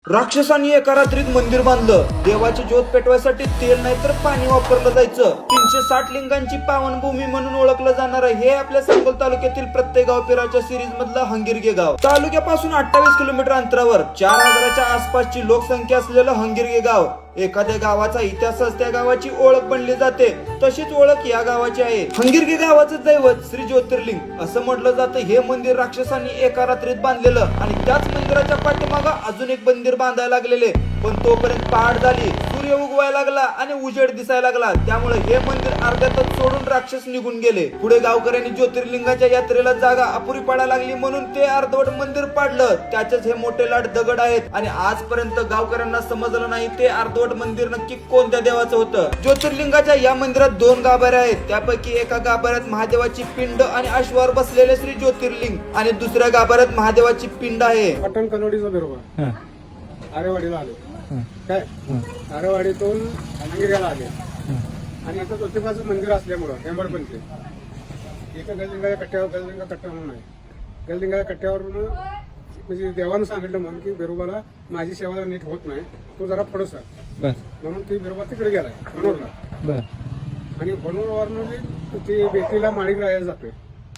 राक्षसांनी एका रात्रीत मंदिर बांधलं. देवाची ज्योत पेटवायसाठी तेल नाही तर पाणी वापरलं जायचं. 360 लिंगांची पावनभूमी म्हणून ओळखलं जाणार हे आपल्या सांगोल तालुक्यातील प्रत्येक गावपेराच्या सिरीज मधलं हंगिरगे गाव. तालुक्यापासून 28 किलोमीटर अंतरावर 4000च्या आसपासची लोकसंख्या असलेलं हंगिरगे गाव. एखाद्या गावाचा इतिहासच त्या गावाची ओळख बनली जाते, तशीच ओळख या गावाची आहे. हंगिरगे गावाचं दैवत श्री ज्योतिर्लिंग असं म्हटलं जातं. हे मंदिर राक्षसांनी एका रात्रीत बांधलेलं आणि त्याच मंदिराच्या पाठीमागं अजून एक मंदिर बांधायला लागलेले. पण तोपर्यंत पहाट झाली, सूर्य उगवायला लागला आणि उजेड दिसायला लागला. त्यामुळे हे मंदिर अर्ध्यातच सोडून राक्षस निघून गेले. पुढे गावकऱ्यांनी ज्योतिर्लिंगाच्या यात्रेला जागा अपुरी पडायला लागली म्हणून ते अर्धवट मंदिर पाडलं. त्याचेच हे मोठे लाट दगड आहेत आणि आजपर्यंत गावकऱ्यांना समजलं नाही ते अर्धवट मंदिर नक्की कोणत्या देवाचं होतं. ज्योतिर्लिंगाच्या या मंदिरात 2 गाभाऱ्या आहेत. त्यापैकी एका गाभाऱ्यात महादेवाची पिंड आणि अश्वावर बसलेले श्री ज्योतिर्लिंग आणि दुसऱ्या गाभाऱ्यात महादेवाची पिंड आहे. पटण कलोडीचा बरोबर आरेवाडीला आले काय आरेवाडीतून हंगिर्याला आले आणि इथं ज्योतिबाचं मंदिर असल्यामुळं हेंबडपंथी इथं गललिंगा कट्टा म्हणून आहे. गललिंगा कट्ट्यावरून म्हणजे देवानं सांगितलं म्हणून की बिरोबाला माझी सेवा नीट होत नाही, तो जरा पुढं सर म्हणून ती बिरोबा तिकडे गेलाय बनूरला आणि बनूरवरून ती बेटीला माळी राहायला जातोय.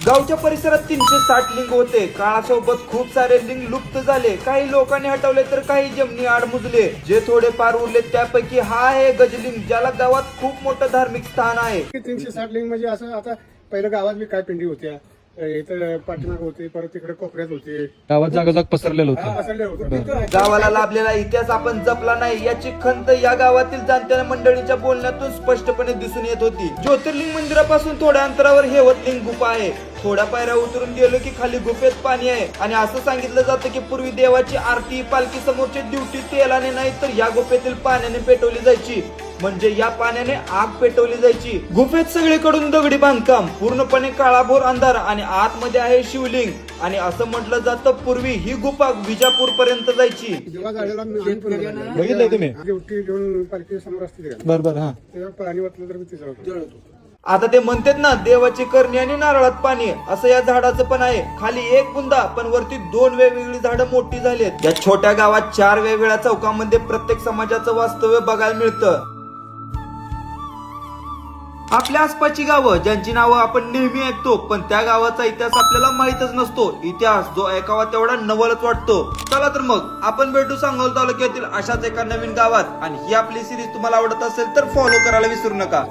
गावच्या परिसरात 360 लिंग होते. काळासोबत खूप सारे लिंग लुप्त झाले. काही लोकांनी हटवले तर काही जमिनी आडमुजले. जे थोडे पार उरले त्यापैकी हा आहे गजलिंग, ज्याला गावात खूप मोठं धार्मिक स्थान आहे. 360 लिंग म्हणजे असं आता पहिलं गावात बी काय पिंडी होत्या, इथं पाठीमाग होते, परत तिकडे कोपऱ्यात होते, गावात जागोजाग पसरलेलं होतं. गावाला लाभलेला इतिहास आपण जपला नाही याची खंत या गावातील जाणत्या मंडळींच्या बोलण्यातून स्पष्टपणे दिसून येत होती. ज्योतिर्लिंग मंदिरापासून थोड्या अंतरावर हेवतलिंग गुफा आहे. थोड्या पायऱ्या उतरून गेलो की खाली गुफेत पाणी आहे आणि असं सांगितलं जातं की पूर्वी देवाची आरती पालखी समोरची ड्युटी तेलाने नाही तर या गुफेतील पाण्याने पेटवली जायची. म्हणजे या पाण्याने आग पेटवली जायची. गुफेत सगळीकडून दगडी बांधकाम, पूर्णपणे काळाभोर अंधार आणि आतमध्ये आहे शिवलिंग. आणि असं म्हटलं जातं पूर्वी ही गुफा विजापूर पर्यंत जायची. जेव्हा झालेला बघितलंय तुम्ही? ड्युटी घेऊन पालखी समोर असते बरोबर. हा, तेव्हा पाणी वाटलं तर ते जळतो. आता ते म्हणतात ना देवाची करणी आणि नारळात पाणी, असं या झाडाचं पण आहे. खाली एक बुंदा पण वरती 2 वेगवेगळी झाडं मोठी झालीत. या छोट्या गावात 4 वेगवेगळ्या चौकामध्ये प्रत्येक समाजाचं वास्तव्य बघायला मिळतं. आपल्या आसपासची गावं ज्यांची नावं आपण नेहमी ऐकतो, पण त्या गावाचा इतिहास आपल्याला माहितच नसतो. इतिहास जो ऐकावा तेवढा नवलच वाटतो. चला तर मग आपण भेटू सांगोल तालुक्यातील अशाच एका नवीन गावात. आणि ही आपली सिरीज तुम्हाला आवडत असेल तर फॉलो करायला विसरू नका.